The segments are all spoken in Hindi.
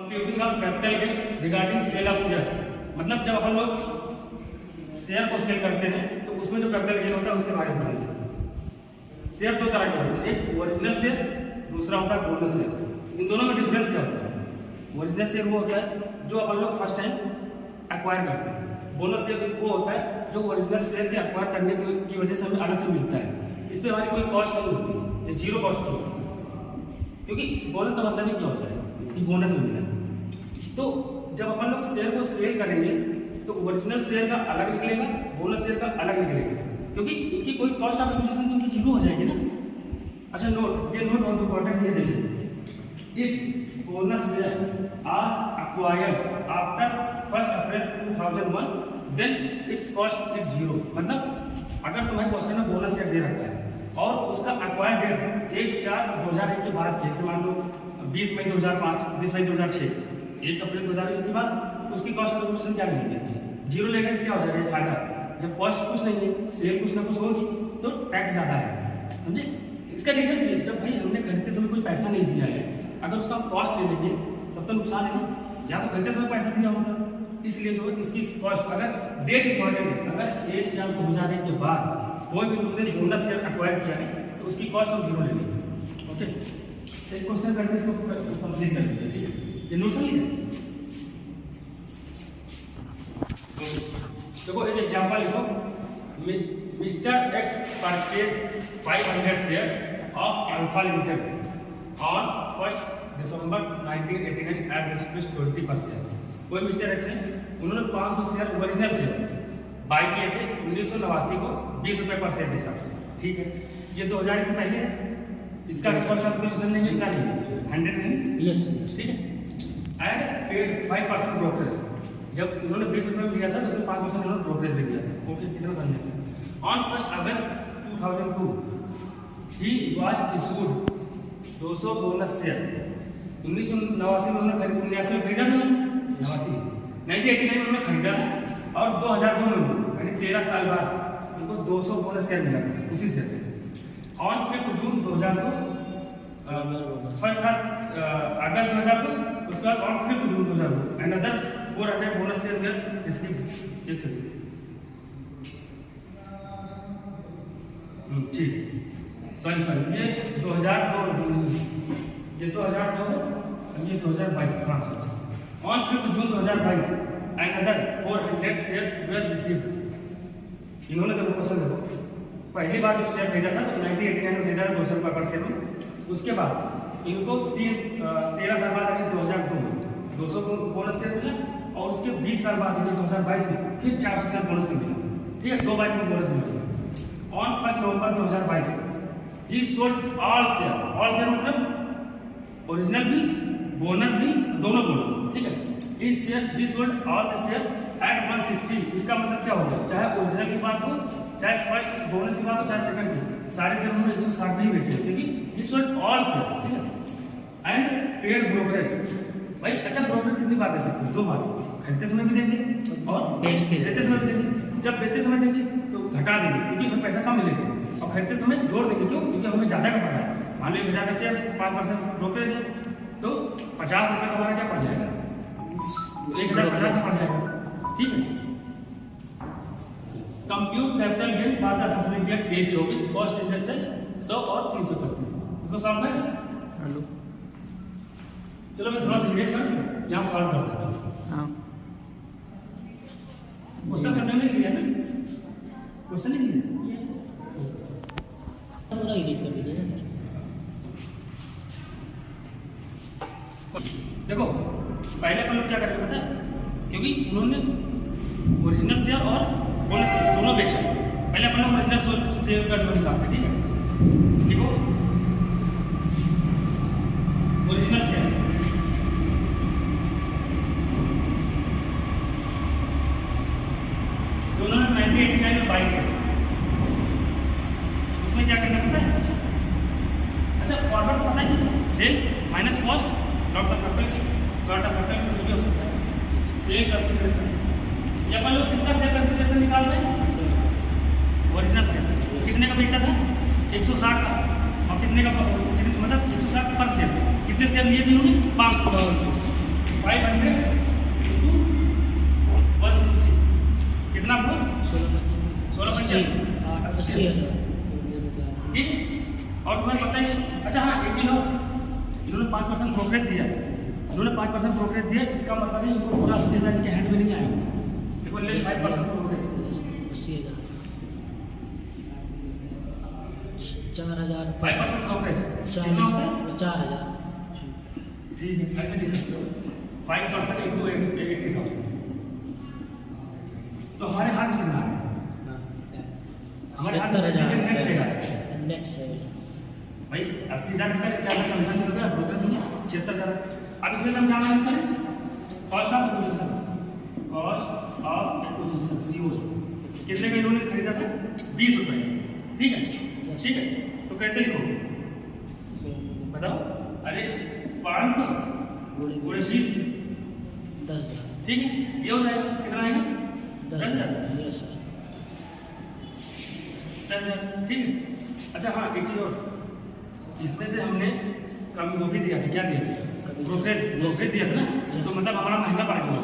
Computing of capital gain regarding sale of shares, मतलब जब अपन लोग शेयर को सेल करते हैं तो उसमें जो कैपिटल गेन होता है उसके बारे में पढ़ेंगे। शेयर दो तरह के होते हैं, एक ओरिजिनल शेयर, दूसरा होता है बोनस शेयर। इन दोनों में डिफरेंस क्या होता है? ओरिजिनल शेयर वो होता है जो अपन लोग फर्स्ट टाइम एक्वायर करते हैं, बोनस शेयर वो होता है जो ओरिजिनल शेयर के एक्वायर करने की वजह से हमें अलग से मिलता है। इस पर हमारी कोई कॉस्ट नहीं होती है, ये जीरो कॉस्ट की होती है, क्योंकि बोनस का मतलब ही क्या होता है कि बोनस मिलता है। तो जब अपन लोग शेयर को सेल करेंगे तो ओरिजिनल शेयर का अलग निकलेगा, बोनस शेयर का अलग निकलेगा, क्योंकि इनकी कोई कॉस्ट ऑफ एक्विजिशन तो इनकी जीरो हो जाएगी ना। अच्छा नोट, ये नोट बहुत इंपॉर्टेंट, ये देखिए, if bonus share are acquired after 1 April 2001 then its cost is zero. मतलब अगर तुम्हें क्वेश्चन में बोनस शेयर दे रखा है और उसका एक्वायर डेट 1/4/2001 के बाद, जैसे मान लो 20 मई 2005, 20 मई 2006, 1 अप्रैल 2001 के बाद, तो उसकी कॉस्ट ऑफ एक्विजिशन क्या लगेगी? जीरो लेने से क्या हो जाएगा फायदा? जब कॉस्ट कुछ नहीं है, सेल कुछ ना कुछ होगी तो टैक्स ज्यादा है, समझे? इसका रीजन ये, जब भाई हमने खरीदते समय कोई पैसा नहीं दिया है, अगर उसका कॉस्ट ले लेंगे तब तो नुकसान है ना, या तो खरीदते समय पैसा दिया होता। इसलिए जो इसकी कॉस्ट, अगर डेट इंपॉर्टेंट है, अगर 1/4/2001 के बाद कोई भी तुमने बोनस शेयर एक्वायर किया है तो उसकी कॉस्ट हम जीरो ले लेंगे। ओके, एक क्वेश्चन करके इसको कंप्लीट कर दीजिए, ठीक है? ये नोट लिया। देखो एक एग्जांपल लिखो, mister X purchase 500 shares of alpha limited on 1 December 1989 at rupees 20%। कोई मिस्टर एक्स है, उन्होंने 500 शेयर ओरिजिनल शेयर बाय किए थे 1989 को 20 रुपये पर शेयर के हिसाब से, ठीक है? ये 2001 से पहले इसका कॉस्ट ऑफ एक्विजिशन नहीं कितना नहीं 100 नहीं, यस, ठीक है? एंड पेड 5% ब्रोकरेज, जब उन्होंने 20 रुपये में लिया था तो उसमें 5% उन्होंने ब्रोकरेज दे दिया था। ओके, कितना समझे? On 1 August 2002 he was issued 200 bonus share. 1989 में उन्होंने 1989 में खरीदा था ना, 1989 में उन्होंने खरीदा था और 2002 में यानी 13 साल बाद उनको 200 बोनस शेयर मिला था उसी शेयर से। ऑन 5 जून 2002 फर्स्ट अगस्त 2002, उसके बाद on 5 June 2002 another 400 bonus share were received. एक सेकंड, ठीक, सॉरी ये 2002, ये 2002 है, ये 2022। हाँ sir, on 5 June 2022 another 400 shares were received. इन्होंने तो क्वेश्चन देखो, पहली बार जब शेयर खरीदा था तो 1989 में खरीदा था 200 रुपये पर शेयर में। उसके बाद इनको 13 साल बाद यानी 2002 में 200 बोनस शेयर मिला और उसके 20 साल बाद 2022 में फिर 400 शेयर बोनस मिला, ठीक है? 2 बार में बोनस मिला। On 1 November 2022 he sold all share मतलब ओरिजिनल भी बोनस भी, दोनों बोनस, ठीक है? इस share he sold all the share eight 160। इसका मतलब क्या हो गया? चाहे ओरिजिनल की बात हो, चाहे फर्स्ट बोनस की बात हो, चाहे सेकंड की, सारे शेयर उन्होंने 160 में ही बेचे, क्योंकि ही सोल्ड ऑल शेयर, ठीक है? And paid brokerage. भाई अच्छा, ब्रोकरेज कितनी बार दे सकते हैं? 2 बार, खरीदते समय भी देंगे और बेचते समय भी देंगे। जब बेचते समय देंगे तो घटा देंगे क्योंकि हमें पैसा कम मिलेगा, और खरीदते समय जोड़ देंगे, क्यों? क्योंकि हमें ज़्यादा का पड़ रहा है। मान लो 1000 का शेयर 5% ब्रोकरेज है तो 50 रुपये का हमारा क्या पड़ जाएगा? 1050 पड़ जाएगा, ठीक है? Compute capital gain for the assessment year 23-24 cost injection 100 और 331। इसको सॉल्व करें। हेलो, चलो मैं थोड़ा धीरे कर यहाँ सॉल्व कर देता हूँ। हाँ, क्वेश्चन समझ में क्लियर है? क्वेश्चन नहीं क्लियर? पूरा इरेज कर दीजिए ना सर। देखो पहले अपन लोग क्या करेंगे पता है, क्योंकि उन्होंने ओरिजिनल शेयर और बोनस शेयर दोनों बेचा। पहले अपन लोग ओरिजिनल शेयर का जो निकालते हैं, ठीक है? देखो ओरिजिनल शेयर जो उन्होंने 1989 में बाई किया, उसमें क्या करना पड़ता है? अच्छा फॉरवर्ड पता है कि sale minus cost lot of capital, short of capital कुछ भी हो सकता है। सेल कंसीडरेशन, ये अपन लोग किसका सेल कंसीडरेशन निकाल रहे हैं? ओरिजिनल शेयर कितने का बेचा था? 160 का, और कितने का मतलब 160 पर शेयर। कितने शेयर लिए थे उन्होंने? 500। 80,000 ठीक है। और तुम्हें पता ही, अच्छा हाँ एक चीज और, इन्होंने 5% ब्रोकरेज दिया है, इन्होंने 5% ब्रोकरेज दिया, इसका मतलब है इनको पूरा 80,000 के हैंड में नहीं आएगा, देखो ले 5% ब्रोकरेज 80,000 4,000 5% ब्रोकरेज कितना होता है 4,000 ठीक है, ऐसे लिख सकते हो 5% इंटू 80,000, तो हमारे हाथ में कितना है, हमारे हाथ में नेट से है नेट से भाई 80,000 का 4 कमीशन मिल गया, ब्रोकर तुम 76,000। अब इसमें से हम क्या मैनेज करें, cost of acquisition, cost of acquisition COS कितने का इन्होंने खरीदा था 20 रुपए, ठीक है ठीक है। तो कैसे लिखो बताओ, अरे 500 गुणे 20 10,000 ठीक है, ये हो जाएगा कितना आएगा 10,000 यस सर 10,000 ठीक है। अच्छा हाँ एक चीज और, इसमें से हमने कम वो भी दिया था, क्या दिया था ब्रोकरेज दिया था ना, तो मतलब हमारा महंगा पड़ गया,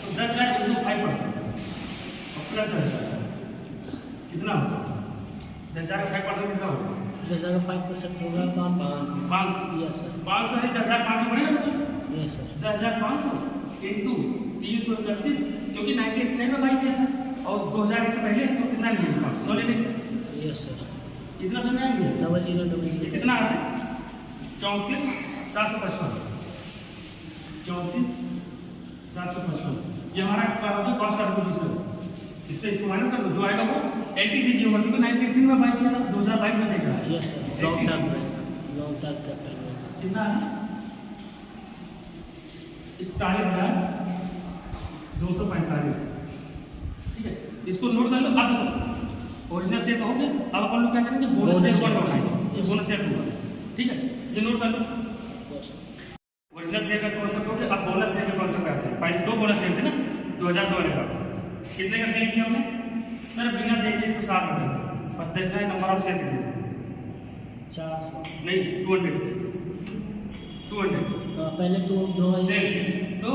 तो 10,000 इंटू 5% और प्लस 10,000 कितना होगा, 10,000 का 5% कितना होगा 10,000 का 5% होगा 5 यस सर 500 नहीं 10,500 पड़ेगा ना, यस सर 10,500 इंटू 331, क्योंकि 1989 में बाई किया था और 2001 से पहले तो कितना नहीं है 100 ले लेंगे, यस सर इतना समझ आएंगे 0000 कितना है 34,755 34,755 ये हमारा कॉस्ट ऑफ एक्विजिशन, इससे इसको माइनस कर दो, जो आएगा वो LTCG होगा, क्योंकि 1918 में बाई किया था 2022 में बेचा है, yes sir long term capital कितना है 41,245 ठीक है। इसको नोट कर लो, अब ओरिजिनल शेयर हो गया, अब अपन लोग क्या करेंगे बोनस शेयर कौन उठाएंगे, ये बोनस शेयर होगा ठीक है, ये नोट कर लो। ओरिजिनल शेयर का कॉन्सेप्ट हो गया, अब बोनस शेयर का कॉन्सेप्ट आते हैं। पहले 2 बोनस शेयर थे ना 2002 वाले का, कितने का शेयर किया हमने सर बिना देखे 160 रुपये, बस देखना है नंबर ऑफ शेयर कितने थे 400 नहीं 200 थे 200 पहले तो 2000 शेयर, तो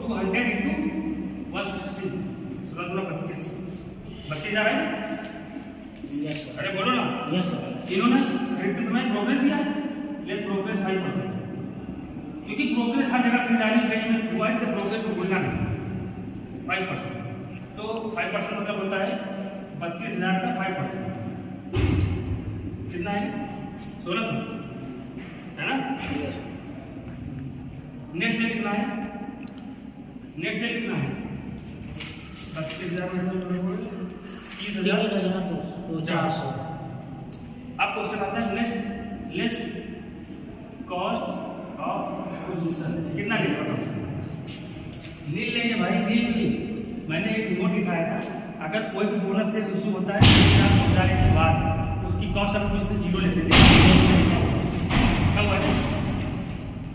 200 इंटू 160 32 आ रहा है ना, यस सर अरे बोलो ना, यस सर इन्होंने खरीदते समय ब्रोकरेज दिया, लेस ब्रोकरेज 5%, क्योंकि ब्रोकरेज हर जगह खरीदारी पेज में हुआ है, ब्रोकरेज को भूलना नहीं 5%, तो 5% मतलब होता है 32,000 का 5% कितना है 1,600 है ना। नेट सेल कितना है, नेट सेल कितना है 32,000 में से 400 अब क्वेश्चन आता है लेस कॉस्ट ऑफ एक्विजिशन कितना लेंगे बताओ, नील लेंगे भाई नील। मैंने एक नोट दिखाया था, अगर कोई भी बोनस से इशू होता है 2001 के बाद उसकी कॉस्ट ऑफ एक्विजिशन 0 लेते थे, कब आए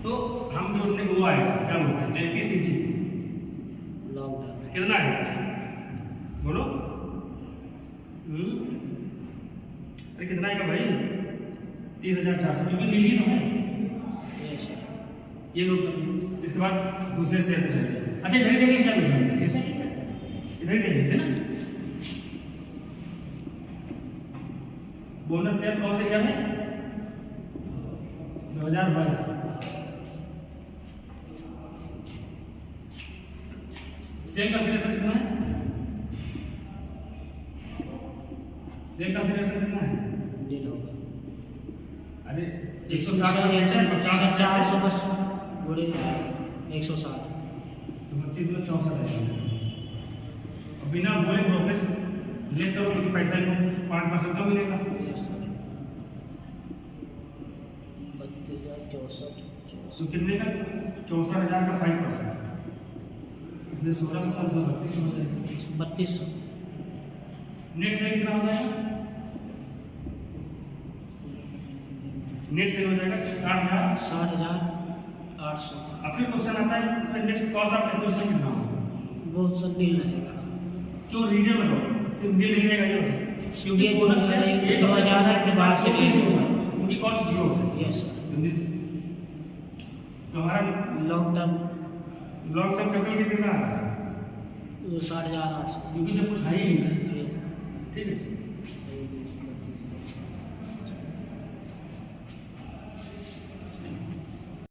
तो हम जो हमने वो आएगा क्या बोलते हैं LTCG कितना है बोलो, अरे कितना आएगा भाई 30,400, क्योंकि नीली तो है ये लोग। इसके बाद दूसरे शेयर पे चलेंगे। अच्छा इधर देखेंगे क्या दूसरा, इधर देखेंगे ना बोनस शेयर कौन से किया है 2022 शेयर का सिलेक्शन कितना है, शेयर का सिलेक्शन कितना है अरे 160 400 बस बोले 160 तो 32 में 64 है, और बिना बोले ब्रोकरेज लेस करो क्योंकि पैसा को 5% कम मिलेगा, 32,064 तो कितने का 64,000 का 5%, इसलिए 16 प्लस 32 हो जाएगा 3200 नेट सेल कितना हो जाएगा, नेट सेल हो जाएगा 60,800 अब फिर क्वेश्चन आता है इसमें नेक्स्ट कॉस्ट ऑफ एक्विजिशन कितना होगा, वो सब मिल रहेगा क्यों रीजन बताओ सिर्फ मिल नहीं रहेगा ये क्योंकि 2000 के बाद से उनकी कॉस्ट 0 है, यस सर तो हमारा लॉन्ग टर्म कैपिटल कितना आ रहा है 60,800 क्योंकि जब कुछ है ही नहीं ठीक है।